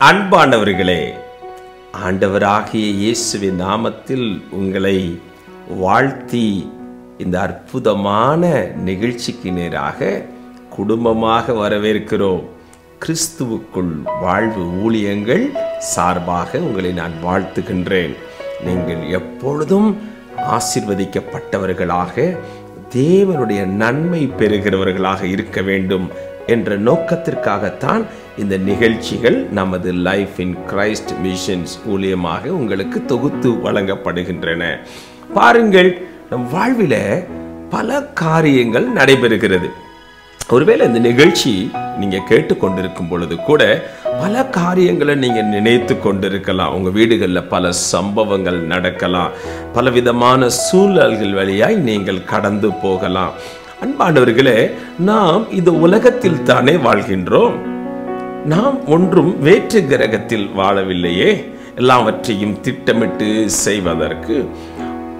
அன்பானவர்களே, ஆண்டவராகிய இயேசுவின் நாமத்தில் உங்களை வாழ்த்தி இந்த அற்புதமான நிகழ்ச்சிக்கு நேராக குடும்பமாக வரவேற்கிறோம். கிறிஸ்துவுக்குள் வாழ்வு ஊழியங்கள் சார்பாக உங்களை நான் வாழ்த்துகின்றேன். நீங்கள் எப்பொழுதும் ஆசீர்வதிக்கப்பட்டவர்களாக, தேவனுடைய நன்மை பெறுகிறவர்களாக இருக்க வேண்டும் என்ற நோக்கத்திற்காகத்தான் இந்த நிகழ்ச்சிகள் நமது லைஃப் இன் கிரைஸ்ட் மிஷன்ஸ் ஊழியமாக உங்களுக்கு தொகுத்து வழங்கப்படுகின்றன. பாருங்கள், நம் வாழ்வில் பல காரியங்கள் நடைபெறுகிறது. ஒருவேளை இந்த நிகழ்ச்சி நீங்க கேட்டுக்கொண்டிருக்கும் பொழுது கூட பல காரியங்களை நீங்க நினைத்து கொண்டிருக்கலாம். உங்க வீடுகளில் பல சம்பவங்கள் நடக்கலாம். பலவிதமான சூழல்கள் வழியாய் நீங்கள் கடந்து போகலாம். அன்பானவர்களே, நாம் இந்த உலகத்தில் தானே வாழ்கின்றோம். நாம் ஒன்றும் வேற்று கிரகத்தில் வாழவில்லையே. எல்லாவற்றையும் திட்டமிட்டு செய்வதற்கு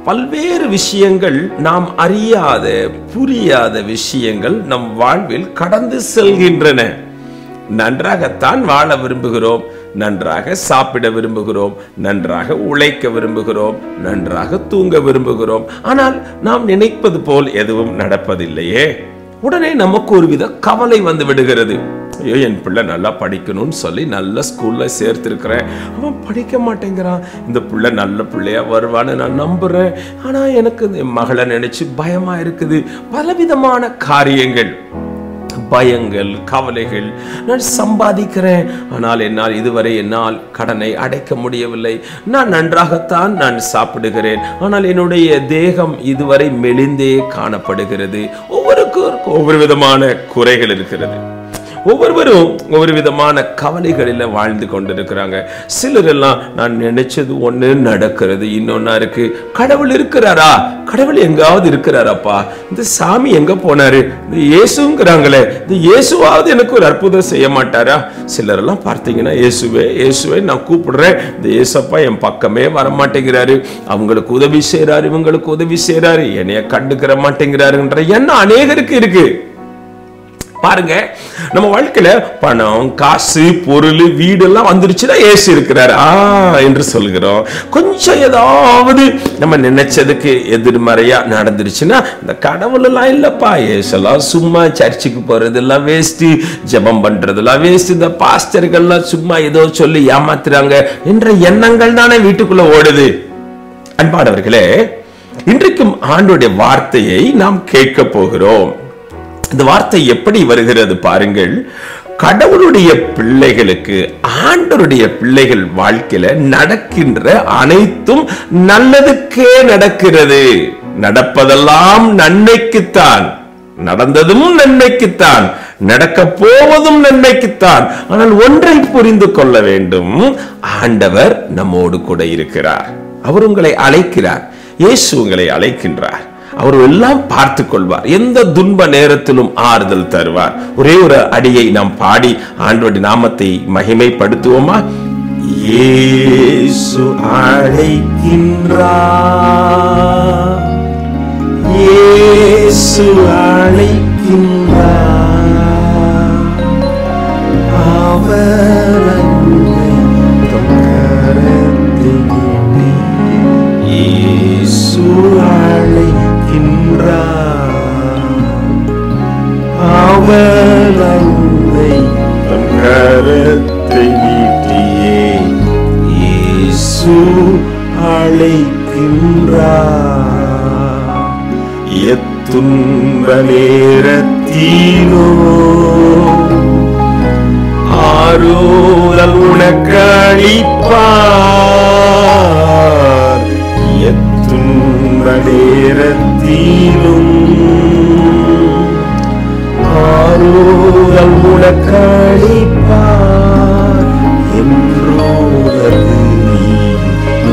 பல்வேறு விஷயங்கள், நாம் அறியாத புரியாத விஷயங்கள் நம் வாழ்வில் கடந்து செல்கின்றன. நன்றாகத்தான் வாழ விரும்புகிறோம், நன்றாக சாப்பிட விரும்புகிறோம், நன்றாக உழைக்க விரும்புகிறோம், நன்றாக தூங்க விரும்புகிறோம். ஆனால் நாம் நினைப்பது போல் எதுவும் நடப்பதில்லையே. உடனே நமக்கு ஒருவித கவலை வந்து விடுகிறது. ஐயோ, என் பிள்ளை நல்லா படிக்கணும்னு சொல்லி நல்ல ஸ்கூல்ல சேர்த்திருக்கிறேன், அவன் படிக்க மாட்டேங்கிறான். இந்த பிள்ளை நல்ல பிள்ளையா வருவான்னு நான் நம்புறேன், ஆனா எனக்கு என் மகளை நினைச்சு பயமா இருக்குது. பலவிதமான காரியங்கள், பயங்கள், கவலைகள். நான் சம்பாதிக்கிறேன், ஆனால் என்னால் இதுவரை கடனை அடைக்க முடியவில்லை. நான் நன்றாகத்தான் நான் சாப்பிடுகிறேன், ஆனால் என்னுடைய தேகம் இதுவரை மெலிந்தே காணப்படுகிறது. ஒவ்வொருவருக்கும் ஒவ்வொரு விதமான குறைகள் இருக்கிறது. ஒவ்வொருவரும் ஒவ்வொரு விதமான கவலைகளில் வாழ்ந்து கொண்டிருக்கிறாங்க. சிலர் எல்லாம் நான் நினைச்சது ஒண்ணு நடக்கிறது, இன்னொன்னா இருக்கு. கடவுள் இருக்கிறாரா? கடவுள் எங்காவது இருக்கிறாராப்பா? இந்த சாமி எங்க போனாரு? இந்த இயேசுங்கிறாங்களே, இந்த இயேசுவாவது எனக்கு ஒரு அற்புதம் செய்ய மாட்டாரா? சிலர் எல்லாம் பார்த்தீங்கன்னா, இயேசுவே இயேசுவே நான் கூப்பிடுறேன், இந்த இயேசப்பா என் பக்கமே வர மாட்டேங்கிறாரு. அவங்களுக்கு உதவி செய்யறாரு, இவங்களுக்கு உதவி செய்யறாரு, என்னைய கண்டுக்கிற மாட்டேங்கிறாருன்ற எண்ணம் அநேகருக்கு இருக்கு. பாருங்க, நம்ம வாழ்க்கையில பணம், காசு, பொருள், வீடு எல்லாம் வந்துருச்சுன்னா ஏசு இருக்கிறார் என்று சொல்கிறோம். கொஞ்சம் ஏதாவது நம்ம நினைச்சதுக்கு எதிர்மறையா நடந்துருச்சுன்னா, இந்த கடவுள் எல்லாம் இல்லப்பா, ஏசெல்லாம் சும்மா சர்ச்சுக்கு போறது எல்லாம் வேஸ்ட், ஜெபம் பண்றதெல்லாம் வேஸ்ட், இந்த பாஸ்டர்கள்லாம் சும்மா ஏதோ சொல்லி ஏமாத்துறாங்க என்ற எண்ணங்கள் தானே வீட்டுக்குள்ள ஓடுது. அன்பானவர்களே, இன்றைக்கும் ஆண்டவருடைய வார்த்தையை நாம் கேட்க போகிறோம். இந்த வார்த்தை எப்படி வருகிறது பாருங்கள். கடவுளுடைய பிள்ளைகளுக்கு, ஆண்டவருடைய பிள்ளைகள் வாழ்க்கையில நடக்கின்ற அனைத்தும் நல்லதுக்கே நடக்கிறது. நடப்பதெல்லாம் நன்மைக்குத்தான், நடந்ததும் நன்மைக்குத்தான், நடக்க போவதும் நன்மைக்குத்தான். ஆனால் ஒன்றை புரிந்து கொள்ள வேண்டும், ஆண்டவர் நம்மோடு கூட இருக்கிறார். அவர் உங்களை அழைக்கிறார், இயேசு உங்களை அழைக்கின்றார். அவர் எல்லாம் பார்த்து கொள்வார். எந்த துன்ப நேரத்திலும் ஆறுதல் தருவார். ஒரே ஒரு அடியை நாம் பாடி ஆண்டவருடைய நாமத்தை மகிமைப்படுத்துவோமா? இயேசு அழைக்கின்றார், இயேசு அழைக்கின்றார், அவர் இயேசு அவர் அன்பை தம் கரத்தை நீட்டியே இயேசு அழைக்கின்றார். எத்துன்ப நேரத்திலோ ஆறுதல் உனக்கு அளிப்பார். எத்துன்ப நேரத்திலும் ஆறுதல் உனக்கு அளிப்பார். என்றோதது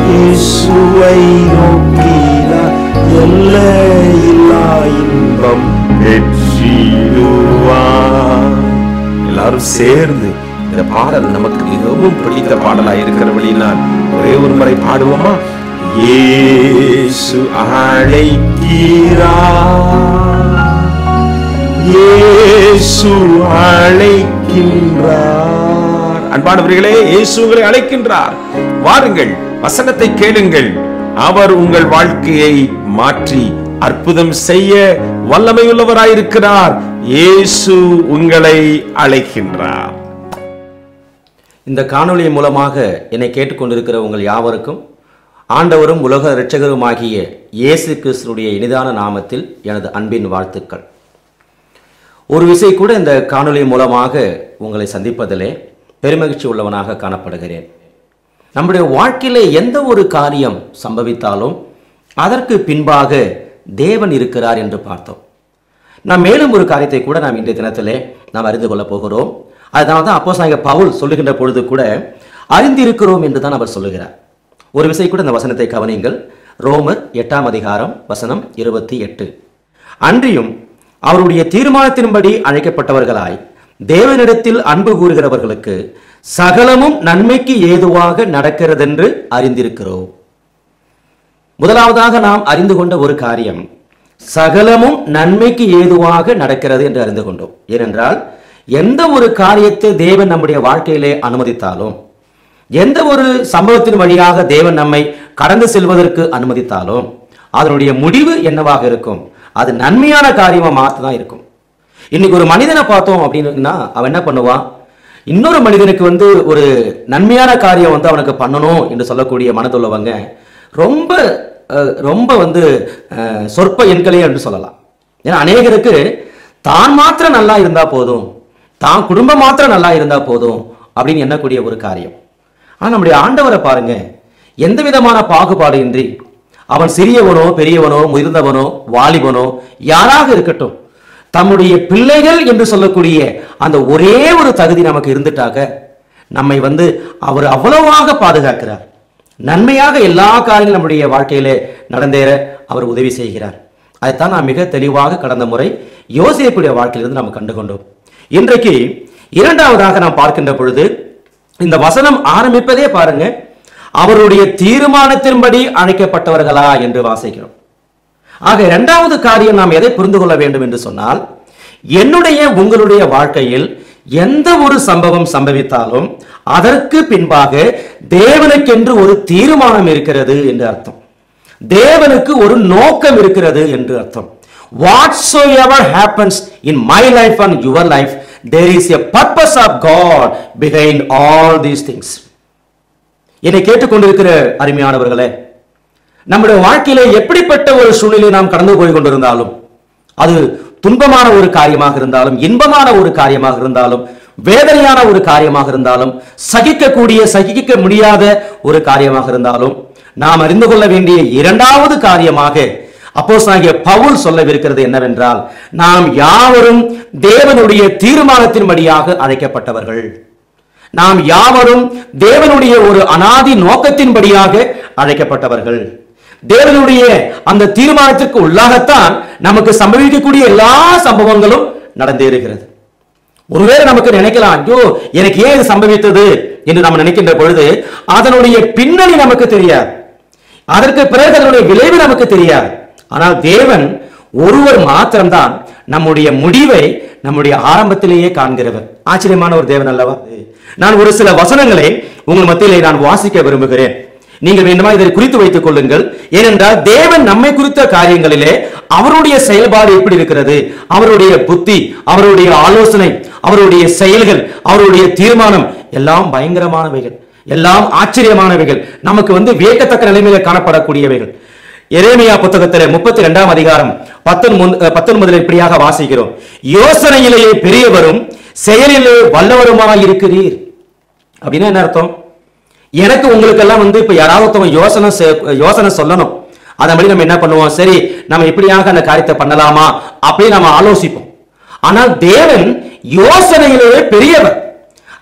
இயேசுவை நோக்கினார், எல்லையில்லா இன்பம் பெற்றிடுவார். எல்லாரும் சேர்ந்து இந்த பாடல் நமக்கு மிகவும் பிடித்த பாடலாய் இருக்கிறபடினால் ஒரே ஒரு முறை பாடுவோமா? இயேசு அழைக்கிறார், இயேசு அழைக்கின்றார், அன்பானவர்களே, இயேசு உங்களை அழைக்கின்றார். வாருங்கள், வசனத்தை கேளுங்கள். அவர் உங்கள் வாழ்க்கையை மாற்றி அற்புதம் செய்ய வல்லமையுள்ளவராயிருக்கிறார். இயேசு உங்களை அழைக்கின்றார். இந்த காணொளி மூலமாக என்னை கேட்டுக்கொண்டிருக்கிற உங்கள் யாவருக்கும் ஆண்டவரும் உலக இரட்சகருமாகிய இயேசு கிறிஸ்துவுடைய இனிதான நாமத்தில் எனது அன்பின் வாழ்த்துக்கள். ஒரு விசை கூட இந்த காணொளி மூலமாக உங்களை சந்திப்பதிலே பெருமகிழ்ச்சி உள்ளவனாக காணப்படுகிறேன். நம்முடைய வாழ்க்கையிலே எந்த ஒரு காரியம் சம்பவித்தாலும் அதற்கு பின்பாக தேவன் இருக்கிறார் என்று பார்த்தோம். நாம் மேலும் ஒரு காரியத்தை கூட நாம் இன்றைய தினத்திலே நாம் அறிந்து கொள்ளப் போகிறோம். அதனால தான் அப்போஸ்தலனாகிய பவுல் சொல்லுகின்ற பொழுது கூட அறிந்திருக்கிறோம் என்று தான் அவர் சொல்லுகிறார். ஒரு விசை கூட இந்த வசனத்தை கவனியுங்கள். ரோமர் 8ஆம் அதிகாரம் வசனம் 28. அன்றியும் அவருடைய தீர்மானத்தின்படி அழைக்கப்பட்டவர்களாய் தேவனிடத்தில் அன்பு கூறுகிறவர்களுக்கு சகலமும் நன்மைக்கு ஏதுவாக நடக்கிறதென்று அறிந்திருக்கிறோம். முதலாவதாக நாம் அறிந்து கொண்ட ஒரு காரியம், சகலமும் நன்மைக்கு ஏதுவாக நடக்கிறது என்று அறிந்து கொண்டோம். ஏனென்றால் எந்த ஒரு காரியத்தை தேவன் நம்முடைய வாழ்க்கையிலே அனுமதித்தாலும், எந்த ஒரு சம்பவத்தின் வழியாக தேவன் நம்மை கடந்து செல்வதற்கு அனுமதித்தாலும் அதனுடைய முடிவு என்னவாக இருக்கும்? அது நன்மையான காரியமா மாற்றதான் இருக்கும். இன்னைக்கு ஒரு மனிதனை பார்த்தோம் அப்படின்னா அவன் என்ன பண்ணுவான்? இன்னொரு மனிதனுக்கு ஒரு நன்மையான காரியம் அவனுக்கு பண்ணணும் என்று சொல்லக்கூடிய மனதுள்ளவங்க ரொம்ப ரொம்ப சொற்ப எண்களே என்று சொல்லலாம். ஏன்னா அநேகருக்கு தான் மாத்திரம் நல்லா இருந்தா போதும், தான் குடும்பம் மாத்திரம் நல்லா இருந்தா போதும் அப்படின்னு எண்ணக்கூடிய ஒரு காரியம். ஆனால் நம்முடைய ஆண்டவரை பாருங்க, எந்த விதமான பாகுபாடு இன்றி அவன் சிறியவனோ பெரியவனோ முதிர்ந்தவனோ வாலிபனோ யாராக இருக்கட்டும், தம்முடைய பிள்ளைகள் என்று சொல்லக்கூடிய அந்த ஒரே ஒரு தகுதி நமக்கு இருந்துட்டாக நம்மை அவர் அவ்வளவாக பாதுகாக்கிறார். நன்மையாக எல்லா காரியங்களும் நம்முடைய வாழ்க்கையிலே நடந்தேற அவர் உதவி செய்கிறார். அதைத்தான் நாம் மிக தெளிவாக கடந்த முறை யோசேப்புடைய வாழ்க்கையிலிருந்து நாம் கண்டுகொண்டோம். இன்றைக்கு இரண்டாவதாக நாம் பார்க்கின்ற பொழுது இந்த வசனம் ஆரம்பிப்பதே பாருங்க, அவருடைய தீர்மானத்தின்படி அழைக்கப்பட்டவர்களா என்று வாசிக்கிறோம். ஆக இரண்டாவது காரியம் நாம் எதை புரிந்து கொள்ள வேண்டும் என்று சொன்னால், என்னுடைய உங்களுடைய வாழ்க்கையில் எந்த ஒரு சம்பவம் சம்பவித்தாலும் அதற்கு பின்பாக தேவனுக்கென்று ஒரு தீர்மானம் இருக்கிறது என்று அர்த்தம். தேவனுக்கு ஒரு நோக்கம் இருக்கிறது என்று அர்த்தம். Whatsoever happens in my life and your life, there is a purpose of God behind all these things. என்னை கேட்டுக்கொண்டிருக்கிற அருமையானவர்களே, நம்முடைய வாழ்க்கையிலே எப்படிப்பட்ட ஒரு சூழ்நிலை நாம் கடந்து போய் கொண்டிருந்தாலும், அது துன்பமான ஒரு காரியமாக இருந்தாலும், இன்பமான ஒரு காரியமாக இருந்தாலும், வேதனையான ஒரு காரியமாக இருந்தாலும், சகிக்க முடியாத ஒரு காரியமாக இருந்தாலும், நாம் அறிந்து கொள்ள வேண்டிய இரண்டாவது காரியமாக அப்போஸ்தலனாகிய பவுல் சொல்லவிருக்கிறது என்னவென்றால், நாம் யாவரும் தேவனுடைய தீர்மானத்தின்படியாக அழைக்கப்பட்டவர்கள். நாம் யாவரும் தேவனுடைய ஒரு அனாதி நோக்கத்தின்படியாக அழைக்கப்பட்டவர்கள். தேவனுடைய அந்த தீர்மானத்திற்கு உள்ளாகத்தான் நமக்கு சம்பவிக்கக்கூடிய எல்லா சம்பவங்களும் நடந்தேறுகிறது. ஒருவேளை நமக்கு நினைக்கலாம், ஐயோ எனக்கு ஏன் இது சம்பவித்தது என்று நாம் நினைக்கின்ற பொழுது அதனுடைய பின்னணி நமக்கு தெரியாது, அதற்கு பிறகு அதனுடைய விளைவு நமக்கு தெரியாது. ஆனால் தேவன் ஒருவர் மாத்திரம்தான் நம்முடைய முடிவை நம்முடைய ஆரம்பத்திலேயே காண்கிறவர். ஆச்சரியமான ஒரு தேவன் அல்லவா? நான் ஒரு சில வசனங்களை உங்கள் மத்தியிலே நான் வாசிக்க விரும்புகிறேன். நீங்கள் வேண்டுமா இதை குறித்து வைத்துக் கொள்ளுங்கள். ஏனென்றால் தேவன் நம்மை குறித்த காரியங்களிலே அவருடைய செயல்பாடு எப்படி இருக்கிறது, அவருடைய புத்தி, அவருடைய ஆலோசனை, அவருடைய செயல்கள், அவருடைய தீர்மானம் எல்லாம் பயங்கரமானவைகள், எல்லாம் ஆச்சரியமானவைகள், நமக்கு வியக்கத்தக்க நிலைமையில காணப்படக்கூடியவைகள். எரேமியா புத்தகத்திலே 32ஆம் அதிகாரம் 19 இப்படியாக வாசிக்கிறோம், யோசனையிலேயே பெரியவரும் செயலிலே வல்லவருமாக இருக்கிறீர். அப்படின்னா என்ன அர்த்தம்? எனக்கு உங்களுக்கு எல்லாம் இப்ப யாராவது யோசனை சொல்லணும், அதன்படி நம்ம என்ன பண்ணுவோம்? சரி, நம்ம இப்படியாக அந்த காரியத்தை பண்ணலாமா அப்படின்னு நம்ம ஆலோசிப்போம். ஆனால் தேவன் யோசனையிலேயே பெரியவர்,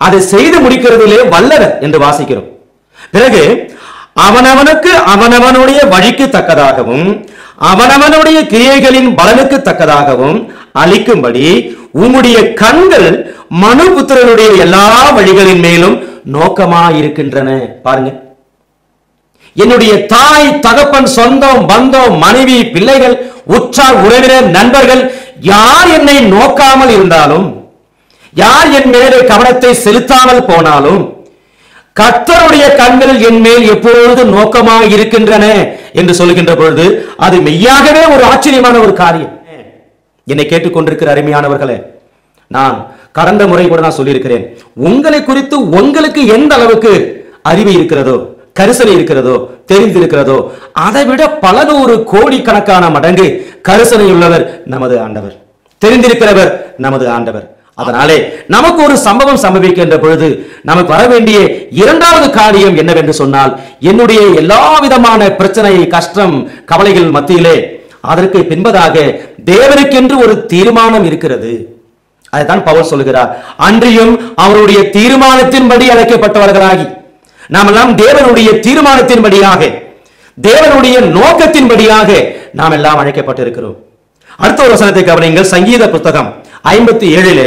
அதை செய்து முடிக்கிறதிலே வல்லவர் என்று வாசிக்கிறோம். பிறகு அவனவனுக்கு அவனவனுடைய வழிக்கு தக்கதாகவும் அவனவனுடைய கிரியைகளின் பலனுக்கு தக்கதாகவும் அளிக்கும்படி உம்முடைய கண்கள் மனுபுத்திரனுடைய எல்லா வழிகளின் மேலும் நோக்கமாயிருக்கின்றன. பாருங்க, என்னுடைய தாய் தகப்பன் சொந்தம் பந்தம் மனைவி பிள்ளைகள் உற்றார் உறவினர் நண்பர்கள் யார் என்னை நோக்காமல் இருந்தாலும், யார் என் மேலே கவனத்தை செலுத்தாமல் போனாலும் கர்த்தருடைய கண்கள் என் மேல் எப்பொழுது நோக்கமாக இருக்கின்றன என்று சொல்லுகின்ற பொழுது அது மெய்யாகவே ஒரு ஆச்சரியமான ஒரு காரியம். என்னை கேட்டுக்கொண்டிருக்கிற அருமையானவர்களே, நான் கடந்த முறை கூட நான் சொல்லியிருக்கிறேன், உங்களை குறித்து உங்களுக்கு எந்த அளவுக்கு அறிவு இருக்கிறதோ, கரிசனை இருக்கிறதோ, தெரிந்திருக்கிறதோ, அதை விட பல நூறு கோடிக்கணக்கான மடங்கு கரிசனை உள்ளவர் நமது ஆண்டவர், தெரிந்திருக்கிறவர் நமது ஆண்டவர். அதனாலே நமக்கு ஒரு சம்பவம் சம்பவிக்கின்ற பொழுது நமக்கு வர வேண்டிய இரண்டாவது காரியம் என்னவென்று சொன்னால், என்னுடைய எல்லா விதமான பிரச்சனை, கஷ்டம், கவலைகள் மத்தியிலே அதற்கு பின்பதாக தேவனுக்கென்று ஒரு தீர்மானம் இருக்கிறது. அதுதான் பவுல் சொல்லுகிறார், அன்றியும் அவருடைய தீர்மானத்தின்படி அழைக்கப்பட்டவர்களாகி நாம் எல்லாம் தேவனுடைய தீர்மானத்தின்படியாக, தேவனுடைய நோக்கத்தின்படியாக நாம் எல்லாம் அழைக்கப்பட்டிருக்கிறோம். அடுத்த ஒரு வசனத்தை கவனியுங்கள். சங்கீத புத்தகம் 57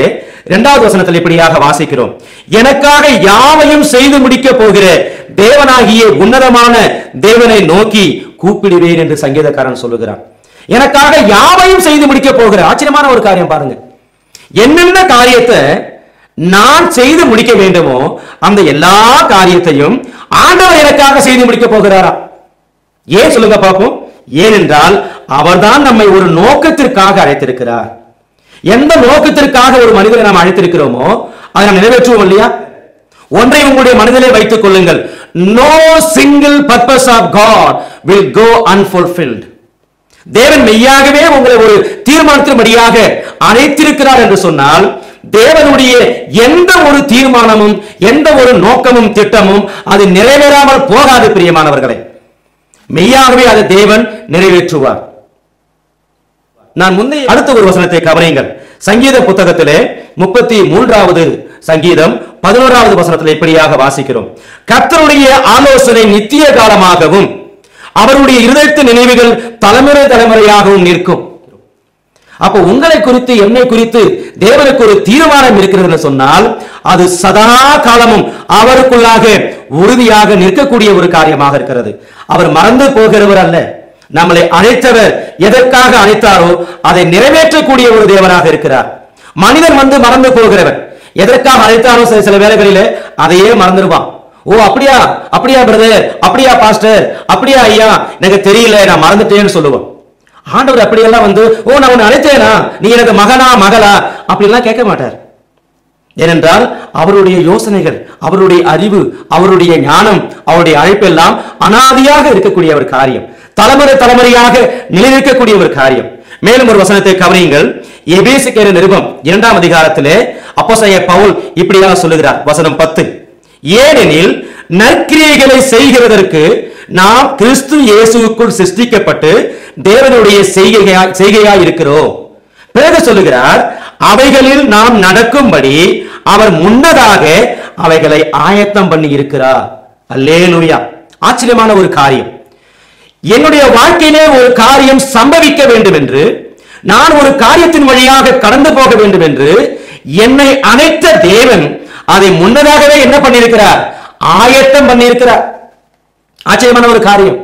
2வது வசனத்தில் இப்படியாக வாசிக்கிறோம், எனக்காக யாவையும் செய்து முடிக்க போகிற தேவனாகிய உன்னதமான தேவனை நோக்கி கூப்பிடுவேன் என்று சங்கீதக்காரன் சொல்லுகிறான். எனக்காக யாவையும் செய்து முடிக்க போகிற, ஆச்சரியமான ஒரு காரியம் பாருங்க. என்னென்ன காரியத்தை நான் செய்து முடிக்க வேண்டுமோ அந்த எல்லா காரியத்தையும் ஆண்டவர் எனக்காக செய்து முடிக்க போகிறாரா? ஏன் சொல்லுங்க பார்ப்போம். ஏனென்றால் அவர்தான் நம்மை ஒரு நோக்கத்திற்காக அழைத்திருக்கிறார். எந்த நோக்கத்திற்காக ஒரு மனிதரை நாம் அழைத்திருக்கிறோமோ அதை நாம் நிறைவேற்றுவோம் இல்லையா? ஒன்றை உங்களுடைய மனதிலே வைத்துக் கொள்ளுங்கள், no single purpose of God will go unfulfilled. தேவன் மெய்யாகவே உங்களை ஒரு தீர்மானத்தின்படியாக அழைத்திருக்கிறார் என்று சொன்னால், தேவனுடைய எந்த ஒரு தீர்மானமும், எந்த ஒரு நோக்கமும், திட்டமும் அது நிறைவேறாமல் போகாது. பிரியமானவர்களே, மெய்யாகவே அதை தேவன் நிறைவேற்றுவார். நான் முந்தைய அடுத்த ஒரு வசனத்தை கவனியுங்கள். சங்கீத புத்தகத்திலே 33வது சங்கீதம் 11வது வசனத்தில் இப்படியாக வாசிக்கிறோம், கர்த்தருடைய ஆலோசனை நித்திய காலமாகவும் அவருடைய இருதயத்தின் நினைவுகள் தலைமுறை தலைமுறையாகவும் நிற்கும். அப்போ உங்களை குறித்து, என்னை குறித்து தேவனுக்கு ஒரு தீர்மானம் இருக்கிறது என்று சொன்னால் அது சதா காலமும் அவருக்குள்ளாக உறுதியாக நிற்கக்கூடிய ஒரு காரியமாக இருக்கிறது. அவர் மறந்து போகிறவர் அல்ல. நம்மளை அழைத்தவர் எதற்காக அழைத்தாரோ அதை நிறைவேற்றக்கூடிய ஒரு தேவனாக இருக்கிறார். மனிதன் மறந்து போகிறவர். எதற்காக அழைத்தாரோ சில வேளைகளிலே அதையே மறந்துடுவான். ஓ அப்படியா, அப்படியா பிரதர், அப்படியா பாஸ்டர், அப்படியா ஐயா, எனக்கு தெரியல, நான் மறந்துட்டேன்னு சொல்லுவோம். ஆண்டவர் அப்படியெல்லாம் ஓ நான் உன்னை அழைத்தேனா, நீ எனக்கு மகனா மகளா அப்படிலாம் கேட்க மாட்டார். ஏனென்றால் அவருடைய யோசனைகள், அவருடைய அறிவு, அவருடைய ஞானம், அவருடைய அழைப்பெல்லாம் அனாதியாக இருக்கக்கூடிய ஒரு காரியம், தலைமுறை தலைமுறையாக நிலைநிற்கக்கூடிய ஒரு காரியம். மேலும் ஒரு வசனத்தை கவனியுங்கள். எபேசியர் நிருபம் 2ஆம் அதிகாரத்திலே அப்போஸ்தலனாகிய பவுல் இப்படியாக சொல்லுகிறார். வசனம் 10, ஏனெனில் நற்கிரியைகளை செய்கிறதற்கு நாம் கிறிஸ்து இயேசுவுக்குள் சிருஷ்டிக்கப்பட்டு தேவனுடைய செய்கையாய் இருக்கிறோம். பிறகு சொல்லுகிறார், அவைகளில் நாம் நடக்கும்படி அவர் முன்னதாக அவைகளை ஆயத்தம் பண்ணி இருக்கிறார். அல்லேலூயா. ஆச்சரியமான ஒரு காரியம். என்னுடைய வாழ்க்கையிலே ஒரு காரியம் சம்பவிக்க வேண்டும் என்று, நான் ஒரு காரியத்தின் வழியாக கடந்து போக வேண்டும் என்று என்னை அழைத்த தேவன் அதை முன்னதாகவே என்ன பண்ணியிருக்கிறார்? ஆயத்தம் பண்ணியிருக்கிறார். ஆச்சரியமான ஒரு காரியம்.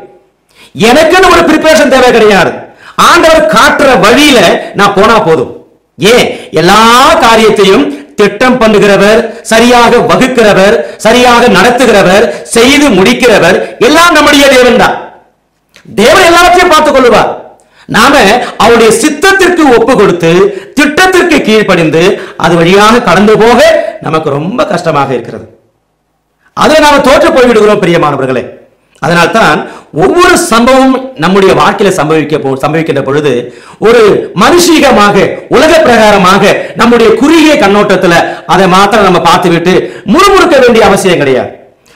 எனக்குன்னு ஒரு பிரிப்பரேஷன் தேவை கிடையாது. ஆண்டவர் காட்டுற வழியில நான் போனா போதும். ஏன்? எல்லா காரியத்தையும் திட்டம் பண்ணுகிறவர், சரியாக வகுக்கிறவர், சரியாக நடத்துகிறவர், செய்து முடிக்கிறவர் எல்லாம் நம்முடைய தேவன் தான். தேவன் எல்லாத்தையும் பார்த்துக் கொள்வார். நாம அவருடைய சித்தத்திற்கு ஒப்பு கொடுத்து திட்டத்திற்கு கீழ்ப்படிந்து அது வழியாக கடந்து போக நமக்கு ரொம்ப கஷ்டமாக இருக்கிறது. அதை நாம தோற்று போய்விடுகிறோம் பிரியமானவர்களே. அதனால்தான் ஒவ்வொரு சம்பவம் நம்முடைய வாழ்க்கையில சம்பவிக்கின்ற பொழுது ஒரு மனுஷீகமாக, உலக பிரகாரமாக, நம்முடைய குறுகிய கண்ணோட்டத்துல அதை மாத்திரம் நம்ம பார்த்து விட்டு முறுமுறுக்க வேண்டிய அவசியம் கிடையாது,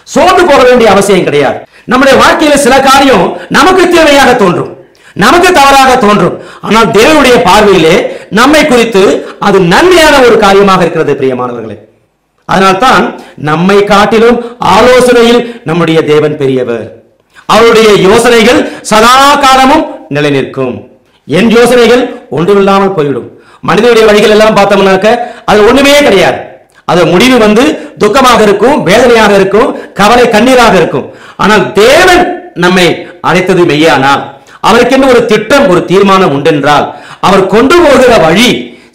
சோர்ந்து போக வேண்டிய அவசியம் கிடையாது. நம்முடைய வாழ்க்கையில சில காரியம் நமக்கு தேவையாக தோன்றும், நமக்கு தவறாக தோன்றும். ஆனால் தேவனுடைய பார்வையிலே நம்மை குறித்து அது நன்மையான ஒரு காரியமாக இருக்கிறது பிரியமானவர்களே. அதனால்தான் நம்மை காட்டிலும் ஆலோசனையில் நம்முடைய தேவன் பெரியவர். அவருடைய யோசனைகள் சதா காலமும் நிலை நிற்கும். என் யோசனைகள் ஒன்றுமில்லாமல் போய்விடும். மனிதனுடைய வழிகள் எல்லாம் பார்த்தோம்னாக்க அது ஒண்ணுமே கிடையாது. அது முடிவு துக்கமாக இருக்கும், வேதனையாக இருக்கும், கவலை கண்ணீராக இருக்கும். ஆனால் தேவன் நம்மை அழைத்தது மெய்யானால், அவருக்கென்று ஒரு திட்டம், ஒரு தீர்மானம் உண்டென்றால், அவர் கொண்டு போகிற வழி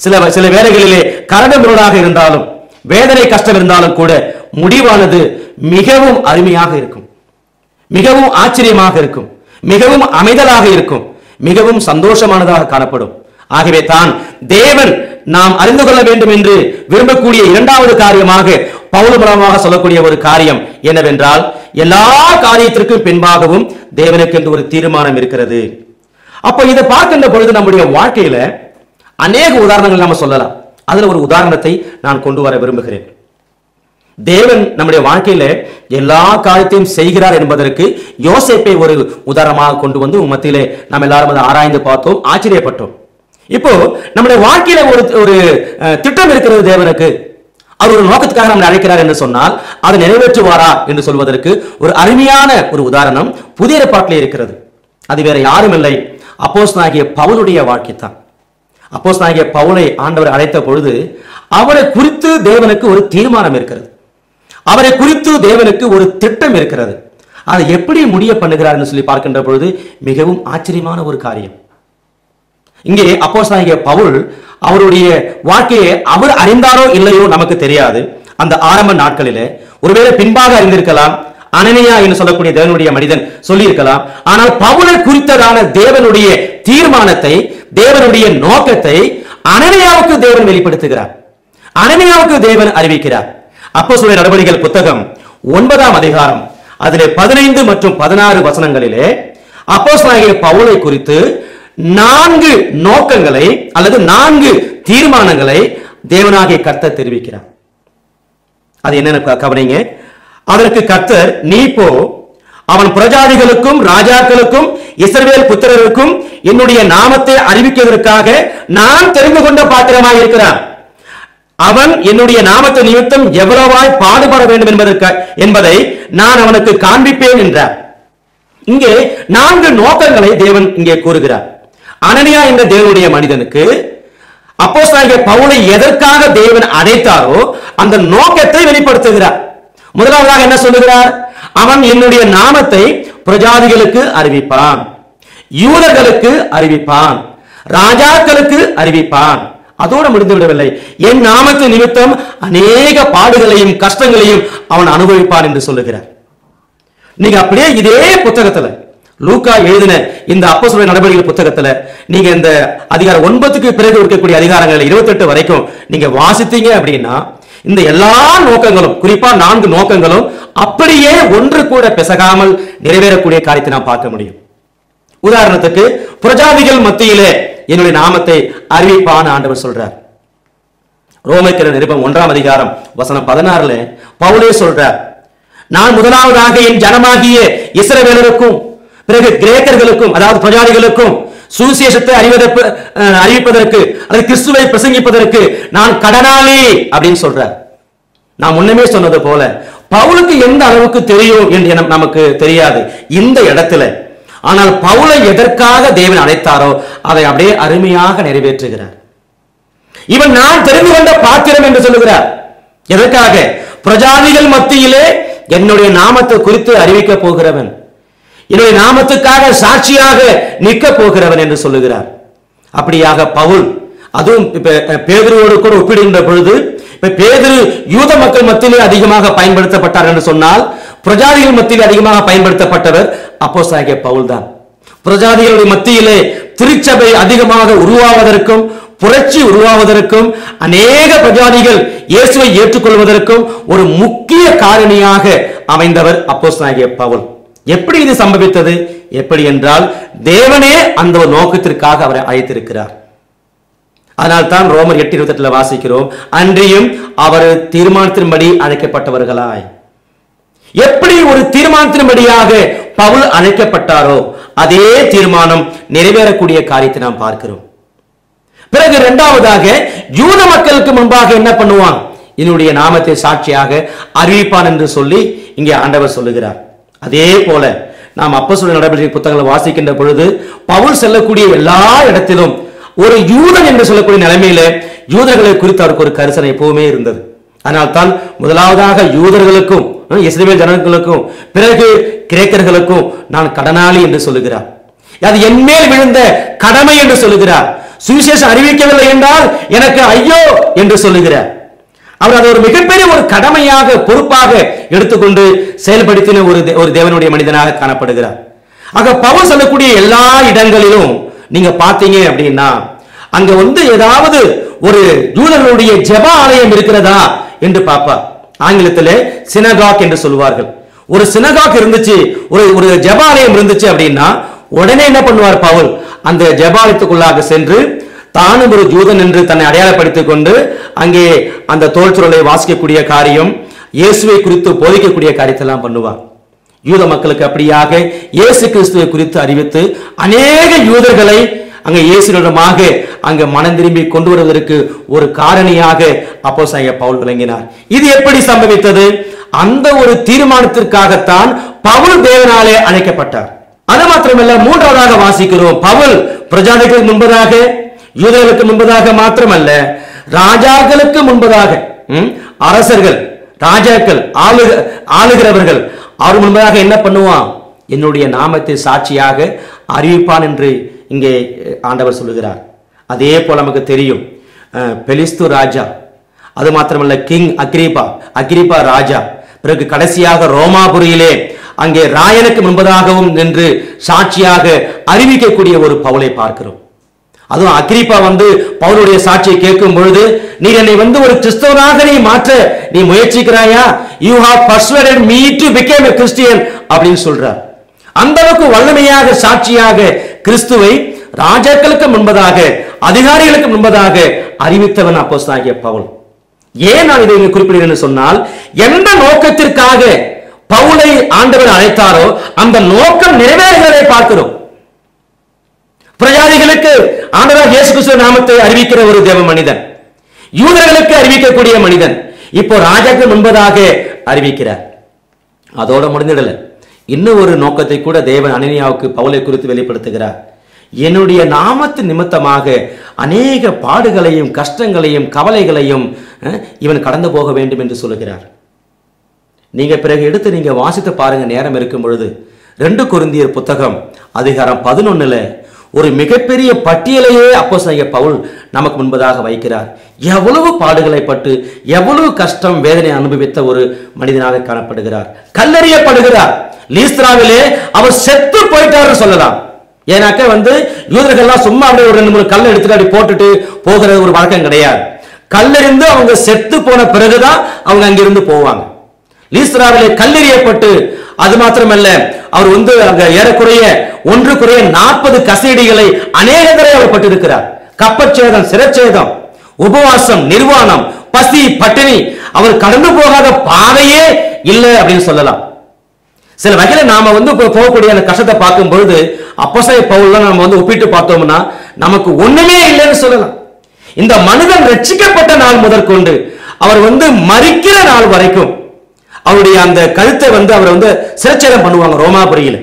சில வேளைகளிலே கரடுமுரடாக இருந்தாலும், வேதனை கஷ்டம் இருந்தாலும் கூட முடிவானது மிகவும் அருமையாக இருக்கும், மிகவும் ஆச்சரியமாக இருக்கும், மிகவும் அமைதலாக இருக்கும், மிகவும் சந்தோஷமானதாக காணப்படும். ஆகவே தான் தேவன் நாம் அறிந்து கொள்ள வேண்டும் என்று விரும்பக்கூடிய இரண்டாவது காரியமாக பவுல் மூலமாக சொல்லக்கூடிய ஒரு காரியம் என்னவென்றால், எல்லா காரியத்திற்கும் பின்பாகவும் தேவனுக்கு என்று ஒரு தீர்மானம் இருக்கிறது. அப்ப இதை பார்க்கின்ற பொழுது நம்முடைய வாழ்க்கையில அநேக உதாரணங்கள் நாம சொல்லலாம். அதுல ஒரு உதாரணத்தை நான் கொண்டு வர விரும்புகிறேன். தேவன் நம்முடைய வாழ்க்கையில எல்லா காரியத்தையும் செய்கிறார் என்பதற்கு யோசேப்பை ஒரு உதாரணமாக கொண்டு வந்து மத்தியிலே நாம் எல்லாரும் அதை ஆராய்ந்து பார்த்தோம், ஆச்சரியப்பட்டோம். இப்போ நம்முடைய வாழ்க்கையில ஒரு திட்டம் இருக்கிறது தேவனுக்கு. அவர் ஒரு நோக்கத்துக்காக நம்மை அழைக்கிறார் என்று சொன்னால் அதை நிறைவேற்றுவாரா என்று சொல்வதற்கு ஒரு அருமையான ஒரு உதாரணம் புதிய ஏற்பாட்டிலே இருக்கிறது. அது வேற யாரும் இல்லை, அப்போஸ்தலனாகிய பவுலுடைய வாழ்க்கை தான். அப்போஸ்தலனாகிய பவுலை ஆண்டவர் அழைத்த பொழுது அவரை குறித்து தேவனுக்கு ஒரு தீர்மானம் இருக்கிறது, அவரை குறித்து தேவனுக்கு ஒரு திட்டம் இருக்கிறது. அதை எப்படி முடிய பண்ணுகிறார் என்று சொல்லி பார்க்கின்ற பொழுது மிகவும் ஆச்சரியமான ஒரு காரியம். இங்கே அப்போஸ்தலனாகிய பவுல் அவருடைய வாழ்க்கையை அவர் அறிந்தாரோ இல்லையோ நமக்கு தெரியாது. அந்த ஆரம்ப நாட்களிலே ஒருவேளை பின்பாக அறிந்திருக்கலாம், அனனியா என்று சொல்லக்கூடிய தேவனுடைய மனிதன் சொல்லியிருக்கலாம். ஆனால் பவுலை குறித்ததான தேவனுடைய தீர்மானத்தை, தேவனுடைய நோக்கத்தை அனனியாவுக்கு தேவன் வெளிப்படுத்துகிறார், அனனியாவுக்கு தேவன் அறிவிக்கிறார். அப்போஸ்தலர் நடவடிக்கைகள் புத்தகம் 9ஆம் அதிகாரம் அதிலே 15 மற்றும் 16 வசனங்களிலே அப்போஸ்தலனாகிய பவுலை குறித்து 4 நோக்கங்களை அல்லது 4 தீர்மானங்களை தேவனாகிய கர்த்தர் தெரிவிக்கிறார். அது என்னன்னு கவனிங்க. அதற்கு கர்த்தர், நீ போ, அவன் பிரஜாதிகளுக்கும் ராஜாக்களுக்கும் இஸ்ரவேல் புத்திரருக்கும் என்னுடைய நாமத்தை அறிவிக்கிறதற்காக நான் தெரிந்து கொண்ட பாத்திரமாய் இருக்கிறான். அவன் என்னுடைய நாமத்தை நிமித்தம் எவ்வளவாய் பாடுபட வேண்டும் என்பதை நான் அவனுக்கு காண்பிப்பேன் என்றார். இங்கே 4 நோக்கங்களை தேவன் இங்கே கூறுகிறார். அனனியா என்ற தேவனுடைய மனிதனுக்கு அப்போஸ்தலனாகிய பவுலை எதற்காக தேவன் அழைத்தாரோ அந்த நோக்கத்தை வெளிப்படுத்துகிறார். முதலாவதாக என்ன சொல்லுகிறார்? அவன் என்னுடைய நாமத்தை பிரஜாதிகளுக்கு அறிவிப்பான், யூதர்களுக்கு அறிவிப்பான், ராஜாக்களுக்கு அறிவிப்பான். அதோடு முடிந்து விடவில்லை, என் நாமத்தின் நிமித்தம் அநேக பாடுகளையும் கஷ்டங்களையும் அவன் அனுபவிப்பான் என்று சொல்லுகிறார். நீங்க அப்படியே இதே புத்தகத்துல லூக்கா எழுதின இந்த அப்போஸ்தலர் நடவடிக்கைகள் புத்தகத்துல நீங்க இந்த அதிகாரம் 9க்கு பிறகு இருக்கக்கூடிய அதிகாரங்கள் 28 வரைக்கும் நீங்க வாசித்தீங்க அப்படின்னா இந்த எல்லா நோக்கங்களும், குறிப்பா 4 நோக்கங்களும் அப்படியே ஒன்று கூட பிசகாமல் நிறைவேறக்கூடிய காரியத்தை நாம் பார்க்க முடியும். உதாரணத்துக்கு, பிரஜாதிகள் மத்தியிலே என்னுடைய நாமத்தை அறிவிப்பான் ஆண்டவர் சொல்றார். ரோமர் நிருபம் 1ஆம் அதிகாரம் வசனம் 16ல பவுலே சொல்றார், நான் முதலாவதாக என் ஜனமாகிய இஸ்ரவேலருக்கும் பிறகு கிரேக்கர்களுக்கும், அதாவது பிரஜாதிகளுக்கும் சுவிசேஷத்தை அறிவிப்பதற்கு அல்லது கிறிஸ்துவை பிரசங்கிப்பதற்கு நான் கடனாளி அப்படின்னு சொல்றார். நான் முன்னமே சொன்னது போல பவுலுக்கு எந்த அளவுக்கு தெரியும் என்று நமக்கு தெரியாது இந்த இடத்துல. ஆனால் பவுலை எதற்காக தேவன் அழைத்தாரோ அதை அப்படியே அருமையாக நிறைவேற்றுகிறார். இவன் நான் தெரிந்து கொண்ட பாத்திரம் என்று சொல்லுகிறார். எதற்காக? பிரஜாதிகள் மத்தியிலே என்னுடைய நாமத்தை குறித்து அறிவிக்க போகிறவன், என்னுடைய நாமத்துக்காக சாட்சியாக நிற்க போகிறவன் என்று சொல்லுகிறார். அப்படியாக பவுல், அதுவும் பேதுருவோடு கூட ஒப்பிடுகின்ற பொழுது, பேதுரு யூத மக்கள் மத்தியிலே அதிகமாக பயன்படுத்தப்பட்டார் என்று சொன்னால் பிரஜாதிகள் மத்தியிலே அதிகமாக பயன்படுத்தப்பட்டவர் அப்போஸ்தலனாகிய பவுல் தான். பிரஜாதிகளுடைய மத்தியிலே திருச்சபை அதிகமாக உருவாவதற்கும் புரட்சி உருவாவதற்கும் அநேக பிரஜாதிகள் இயேசுவை ஏற்றுக்கொள்வதற்கும் ஒரு முக்கிய காரணியாக அமைந்தவர் அப்போஸ்தலனாகிய பவுல். எப்படி இது சம்பவித்தது? எப்படி என்றால் தேவனே அந்த ஒரு நோக்கத்திற்காக அவரை அழைத்திருக்கிறார். அதனால் தான் ரோமர் 8:28 வாசிக்கிறோம், அன்றியும் அவர் தீர்மானத்தின்படி அழைக்கப்பட்டவர்களாய். எப்படி ஒரு தீர்மானத்தின்படியாக பவுல் அழைக்கப்பட்டாரோ அதே தீர்மானம் நிறைவேறக்கூடிய காரியத்தை நாம் பார்க்கிறோம். பிறகு இரண்டாவதாக யூத மக்களுக்கு முன்பாக என்ன பண்ணுவான்? என்னுடைய நாமத்தை சாட்சியாக அறிவிப்பான் என்று சொல்லி இங்கே ஆண்டவர் சொல்லுகிறார். அதே போல நாம் அப்போஸ்தலர் நடவடிக்கை புத்தகங்களை வாசிக்கின்ற பொழுது பவுல் செல்லக்கூடிய எல்லா இடத்திலும் ஒரு யூதன் என்று சொல்லக்கூடிய நிலைமையில யூதர்களை குறித்து அவருக்கு ஒரு கரிசனை எப்பவுமே இருந்தது. அதனால் தான் முதலாவதாக யூதர்களுக்கும் இஸ்ரவேல் ஜனங்களுக்கும் பிறகு கிரேக்கர்களுக்கும் நான் கடனாளி என்று சொல்லுகிறார். அது என்மேல் விழுந்த கடமை என்று சொல்லுகிறார். சுவிசேஷம் அறிவிக்கவில்லை என்றால் எனக்கு ஐயோ என்று சொல்லுகிறார். அவர் அதை ஒரு மிகப்பெரிய ஒரு கடமையாக பொறுப்பாக எடுத்துக்கொண்டு செயல்படுத்தின ஒரு தேவனுடைய மனிதனாக காணப்படுகிறார். ஆக பவுல் சொல்லக்கூடிய எல்லா இடங்களிலும் நீங்க பார்த்தீங்க அப்படின்னா அங்க ஏதாவது ஒரு யூதர்களுடைய ஜெப ஆலயம் இருக்கிறதா என்று பார்ப்பார். ஆங்கிலத்தில் சினகாக் என்று சொல்லுவார்கள். ஒரு சினகாக் இருந்துச்சு, ஒரு ஜெபாலயம் இருந்துச்சு அப்படின்னா உடனே என்ன பண்ணுவார் பவுல்? அந்த ஜெபாலயத்துக்குள்ளாக சென்று தானும் ஒரு யூதன் என்று தன்னை அடையாளப்படுத்திக் கொண்டு அங்கே அந்த தோல்சுருளை வாசிக்கக்கூடிய காரியம், இயேசுவை குறித்து போதிக்கக்கூடிய காரியத்தெல்லாம் பண்ணுவார். யூத மக்களுக்கு அப்படியாக இயேசு கிறிஸ்துவை குறித்து அறிவித்து அநேக யூதர்களை அங்க இயேசுவிடமாக அங்க மனம் திரும்பி கொண்டு வருவதற்கு ஒரு காரணியாக அப்போஸ்தலனாகிய பவுல் விளங்கினார். இது எப்படி சம்பவித்தது? அந்த ஒரு தீர்மானத்திற்காகத்தான் பவுல் தேவனாலே அழைக்கப்பட்டார். அது மாத்திரமல்ல, மூன்றாவதாக வாசிக்கிறோம், பவுல் பிரஜாதிகளுக்கு முன்பதாக, யூதர்களுக்கு முன்பதாக மாத்திரமல்ல, ராஜாக்களுக்கு முன்பதாக, அரசர்கள், ராஜாக்கள், ஆளுகிறவர்கள் அவர் முன்பதாக என்ன பண்ணுவான்? என்னுடைய நாமத்தை சாட்சியாக அறிவிப்பான் என்று இங்கே ஆண்டவர் சொல்லுகிறார். அதே போல நமக்கு தெரியும், பெலிஸ்து ராஜா, அது மாத்திரமல்ல கிங் அக்ரிப்பா ராஜா, பிறகு கடைசியாக ரோமாபுரியிலே அங்கே ராயனுக்கு முன்பதாகவும் நின்று சாட்சியாக அறிவிக்கக்கூடிய ஒரு பவுலை பார்க்கிறோம். அதுவும் அக்ரிப்பா பவுலுடைய சாட்சியை கேட்கும் பொழுது, நீ என்னை ஒரு கிறிஸ்தவனாக நீ மாற்ற நீ முயற்சிக்கிறாயா? You have persuaded me to become a Christian அப்படின்னு சொல்றார். அந்த அளவுக்கு வல்லமையாக சாட்சியாக கிறிஸ்துவை ராஜாக்களுக்கு முன்பதாக, அதிகாரிகளுக்கு முன்பதாக அறிவித்தவன் அப்போஸ்தலனாகிய பவுல். ஏன் நான் இதை குறிப்பிடுகிறேன் சொன்னால், எந்த நோக்கத்திற்காக பவுலை ஆண்டவர் அழைத்தாரோ அந்த நோக்கம் நிறைவேறுகிறதை பார்க்கிறோம். பிரஜாதிகளுக்கு ஆண்டவர் இயேசு கிறிஸ்து நாமத்தை அறிவிக்கிற ஒரு தேவ மனிதன், யூதர்களுக்கு அறிவிக்கக்கூடிய மனிதன், இப்போ ராஜாக்கள் முன்பதாக அறிவிக்கிறார். அதோட முடிந்திடல, இன்னும் ஒரு நோக்கத்தை கூட தேவன் அனனியாவுக்கு பவுலை குறித்து வெளிப்படுத்துகிறார். என்னுடைய நாமத்தின் நிமித்தமாக அநேக பாடுகளையும் கஷ்டங்களையும் கவலைகளையும் இவன் கடந்து போக வேண்டும் என்று சொல்லுகிறார். நீங்க பிறகு எடுத்து நீங்க வாசித்து பாருங்க, நேரம் இருக்கும் பொழுது. 2 கொரிந்தியர் புத்தகம் அதிகாரம் 11 ஒரு மிகப்பெரிய பட்டியலையே அப்போஸ்தலனாகிய பவுல் நமக்கு முன்பதாக வைக்கிறார். எவ்வளவு பாடுகளை பட்டு எவ்வளவு கஷ்டம் வேதனை அனுபவித்த ஒரு மனிதனாக காணப்படுகிறார். கல்லெறியப்படுகிறார். லீஸ்திராவிலே அவர் செத்து போயிட்டார் சொல்லலாம். ஏன்னாக்க யூதர்கள்லாம் சும்மா அப்படியே ஒரு 2-3 கல்லை எடுத்துட்டு அப்படி போட்டுட்டு போகிற ஒரு வழக்கம் கிடையாது. கல்லெறிந்து அவங்க செத்து போன பிறகுதான் அவங்க அங்கிருந்து போவாங்க. லீஸ்திராவிலே கல்லெறியப்பட்டு, அது மாத்திரமல்ல, அவர் அங்க ஏறக்குறைய 40 கசையடிகளை அநேக தடவை அவர் பட்டிருக்கிறார். கப்பச்சேதம், சிரச்சேதம், உபவாசம், நிர்வாணம், பசி, பட்டினி, அவர் கடந்து போகாத பாதையே இல்லை அப்படின்னு சொல்லலாம். சில வகையில நாம போகக்கூடிய அந்த கஷ்டத்தை பார்க்கும் பொழுது அப்போஸ்தலனாகிய பவுல் நம்ம ஒப்பிட்டு பார்த்தோம்னா நமக்கு ஒண்ணுமே இல்லைன்னு சொல்லலாம். இந்த மனிதன் ரட்சிக்கப்பட்ட நாள் முதற்கொண்டு அவர் மரிக்கிற நாள் வரைக்கும் அவருடைய அந்த கழுத்தை அவர் சிரச்சேதம் பண்ணுவாங்க ரோமாபுரியில்.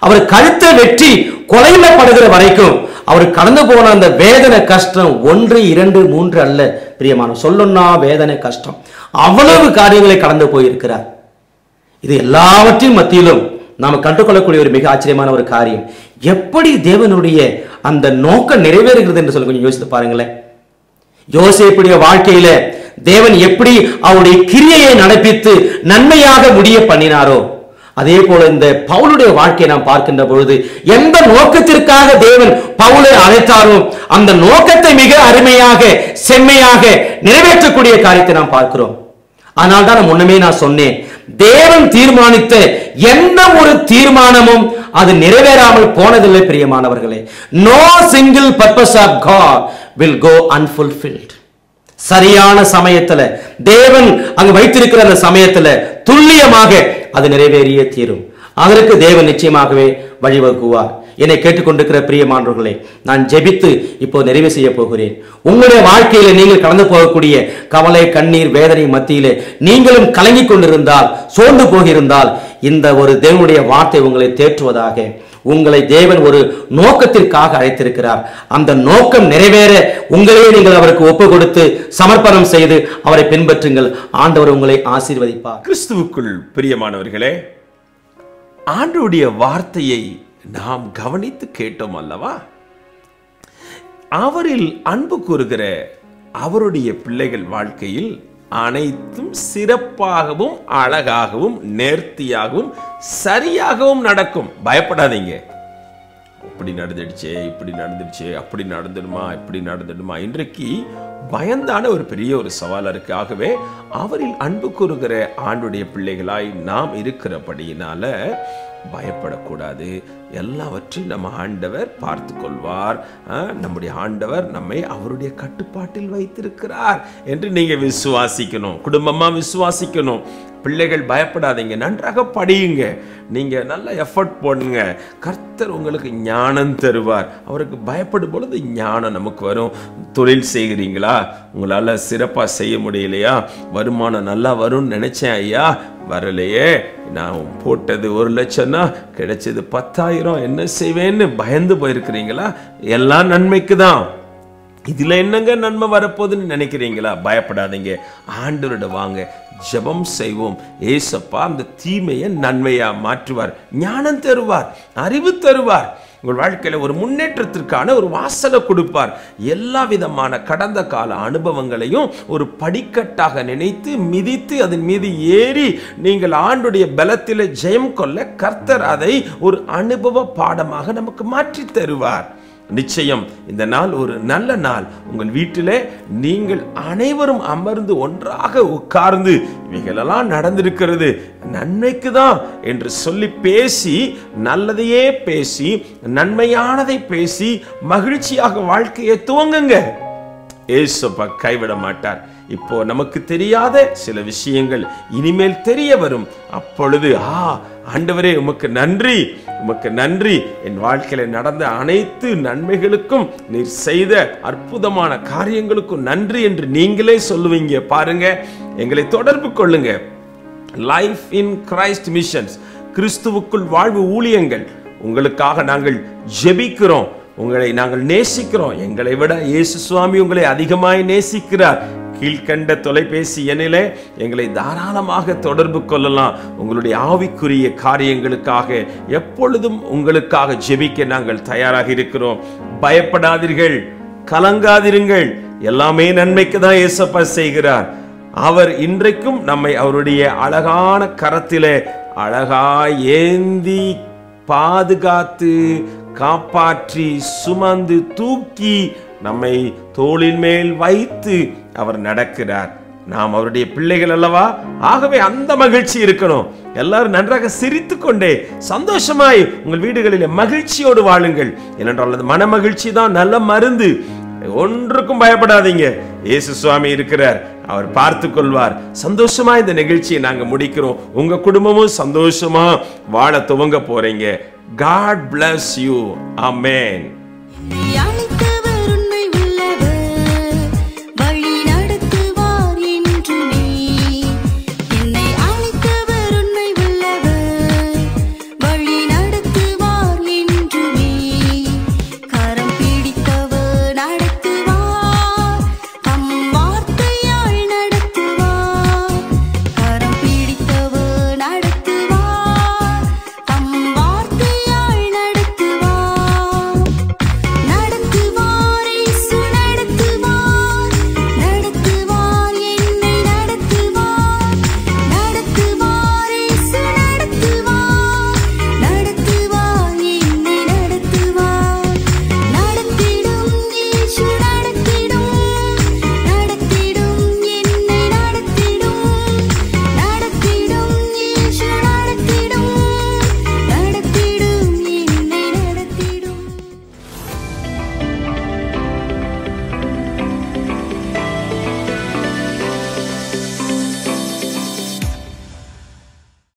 அவர் கழுத்தை வெற்றி கொலையிடப்படுகிற வரைக்கும் அவர் கடந்து போன அந்த வேதனை கஷ்டம் 1, 2, 3 அல்ல பிரியமான, சொல்லணும்னா வேதனை கஷ்டம் அவ்வளவு காரியங்களை கடந்து போயிருக்கிறார். இது எல்லாவற்றின் மத்தியிலும் நாம் கண்டுகொள்ளக்கூடிய ஒரு மிக ஆச்சரியமான ஒரு காரியம், எப்படி தேவனுடைய அந்த நோக்கம் நிறைவேறுகிறது என்று சொல்லி கொஞ்சம் யோசித்து பாருங்களேன். யோசேப்புடைய வாழ்க்கையில தேவன் எப்படி அவருடைய கிரியையை நடப்பித்து நன்மையாக முடிய பண்ணினாரோ, அதே போல இந்த பவுலுடைய வாழ்க்கையை நாம் பார்க்கின்ற பொழுது எந்த நோக்கத்திற்காக தேவன் பவுலை அழைத்தாரோ அந்த நோக்கத்தை மிக அருமையாக செம்மையாக நிறைவேற்றக்கூடிய காரியத்தை நாம் பார்க்கிறோம். ஆனால் தான் முன்னமே நான் சொன்னேன், தேவன் தீர்மானித்த எந்த ஒரு தீர்மானமும் அது நிறைவேறாமல் போனதில்லை பிரியமானவர்களே. No single purpose of God will go unfulfilled. சரியான சமயத்துல தேவன் அங்கு வைத்திருக்கிற அந்த சமயத்துல துல்லியமாக அது நிறைவேறியே தீரும். அதற்கு தேவன் நிச்சயமாகவே வழிவகுவார். என்னை கேட்டுக்கொண்டிருக்கிற பிரியமானவர்களே, நான் ஜெபித்து இப்போ நிறைவு செய்ய போகிறேன். உங்களுடைய வாழ்க்கையில நீங்கள் கடந்து போகக்கூடிய கவலை, கண்ணீர், வேதனை மத்தியிலே நீங்களும் கலங்கிக் கொண்டிருந்தால், சோர்ந்து போகிருந்தால், இந்த ஒரு தேவனுடைய வார்த்தை உங்களை தேற்றுவதாக. உங்களை தேவன் ஒரு நோக்கத்திற்காக அழைத்திருக்கிறார். அந்த நோக்கம் நிறைவேற உங்களையே நீங்கள் அவருக்கு ஒப்பு கொடுத்து சமர்ப்பணம் செய்து அவரை பின்பற்றுங்கள். ஆண்டவர் உங்களை ஆசீர்வதிப்பார். கிறிஸ்துவுக்குள் பிரியமானவர்களே, ஆண்டவருடைய வார்த்தையை நாம் கவனித்து கேட்டோம் அல்லவா? அவரில் அன்பு கூறுகிற அவருடைய பிள்ளைகள் வாழ்க்கையில் அனைத்தும் சிறப்பாகவும் அழகாகவும் நேர்த்தியாகவும் சரியாகவும் நடக்கும். பயப்படாதீங்க. இப்படி நடந்துடுச்சே, இப்படி நடந்துடுச்சே, அப்படி நடந்துடுமா, இப்படி நடந்துடுமா, இன்றைக்கு பயந்தான ஒரு பெரிய ஒரு சவால் இருக்கு. ஆகவே அவரில் அன்பு கூறுகிற ஆண்டுடைய பிள்ளைகளாய் நாம் இருக்கிறபடியினால பயப்படக்கூடாது. எல்லாவற்றையும் நம்ம ஆண்டவர் பார்த்து கொள்வார். நம்முடைய ஆண்டவர் நம்மை அவருடைய கட்டுப்பாட்டில் வைத்திருக்கிறார் என்று நீங்க விசுவாசிக்கணும். குடும்பமா விசுவாசிக்கணும். பிள்ளைகள் பயப்படாதீங்க, நன்றாக படியுங்க, நீங்க நல்ல எஃபர்ட் போடுங்க. கர்த்தர் உங்களுக்கு ஞானம் தருவார். அவருக்கு பயப்படும் பொழுது ஞானம் நமக்கு வரும். தொழில் செய்கிறீங்களா, உங்களால சிறப்பா செய்ய முடியலையா, வருமானம் நல்லா வரும்னு நினைச்சேன் ஐயா, வரலையே, நான் போட்டது 1 லட்சம்னா கிடைச்சது 10,000, என்ன செய்வேன்னு பயந்து போயிருக்கிறீங்களா? எல்லாம் நன்மைக்கு தான். இதுல என்னங்க நன்மை வரப்போகுதுன்னு நினைக்கிறீங்களா? பயப்படாதீங்க, ஆண்டவரோட வாங்க, ஜெபம் செய்வோம். ஏசப்பா அந்த தீமையை நன்மையா மாற்றுவார், ஞானம் தருவார், அறிவு தருவார், உங்கள் வாழ்க்கையில ஒரு முன்னேற்றத்திற்கான ஒரு வாசலை கொடுப்பார். எல்லா விதமான கடந்த கால அனுபவங்களையும் ஒரு படிக்கட்டாக நினைத்து மிதித்து அதன் மீது ஏறி நீங்கள் ஆண்டுடைய பலத்திலே ஜெயம் கொள்ள கர்த்தர் அதை ஒரு அனுபவ பாடமாக நமக்கு மாற்றி தருவார். நிச்சயம் இந்த நாள் ஒரு நல்ல நாள். உங்கள் வீட்டிலே நீங்கள் அனைவரும் அமர்ந்து ஒன்றாக உட்கார்ந்து இவைகளெல்லாம் நடந்திருக்கிறது நன்மைக்கு தான் என்று சொல்லி பேசி, நல்லதையே பேசி, நன்மையானதை பேசி மகிழ்ச்சியாக வாழ்க்கையை துவங்குங்க. ஏசப்பா கைவிட மாட்டார். இப்போ நமக்கு தெரியாத சில விஷயங்கள் இனிமேல் தெரிய வரும். அப்பொழுது ஆண்டவரே உமக்கு நன்றி, உமக்கு நன்றி, என் வாழ்க்கையில நடந்த அனைத்து நன்மைகளுக்கும், நீர் செய்த அற்புதமான காரியங்களுக்கும் நன்றி என்று நீங்களே சொல்லுவீங்க. பாருங்க, எங்களை தொடர்பு கொள்ளுங்க. லைஃப் இன் கிரைஸ்ட் மிஷன்ஸ், கிறிஸ்துவுக்குள் வாழ்வு ஊழியங்கள். உங்களுக்காக நாங்கள் ஜெபிக்கிறோம், உங்களை நாங்கள் நேசிக்கிறோம். எங்களை விட இயேசு சுவாமி உங்களை அதிகமாய் நேசிக்கிறார். கீழ்கண்ட தொலைபேசி எண்ணிலே எங்களை தாராளமாக தொடர்பு கொள்ளலாம். உங்களுடைய ஆவிக்குரிய காரியங்களுக்காக எப்பொழுதும் உங்களுக்காக ஜெபிக்க நாங்கள் தயாராக இருக்கிறோம். பயப்படாதீர்கள், கலங்காதிருங்கள், எல்லாமே நன்மைக்கு தான் இயேசப்பா செய்கிறார். அவர் இன்றைக்கும் நம்மை அவருடைய அழகான கரத்திலே அழகாய் ஏந்தி பாதுகாத்து காப்பாற்றி சுமந்து தூக்கி நம்மை தோளின் மேல் வைத்து அவர் நடக்கிறார். நாம் அவருடைய பிள்ளைகள் அல்லவா? ஆகவே அந்த மகிழ்ச்சி இருக்கணும். எல்லாரும் நன்றாக சிரித்து கொண்டே சந்தோஷமாய் உங்கள் வீடுகளில் மகிழ்ச்சியோடு வாழுங்கள். ஏனென்றால் அது மன மகிழ்ச்சி தான் நல்ல மருந்து. ஒன்றுக்கும் பயப்படாதீங்க, இயேசு சுவாமி இருக்கிறார், அவர் பார்த்து கொள்வார். சந்தோஷமா இந்த நிகழ்ச்சியை நாங்க முடிக்கிறோம். உங்க குடும்பமும் சந்தோஷமா வாழ துவங்க போறீங்க. God bless you. Amen.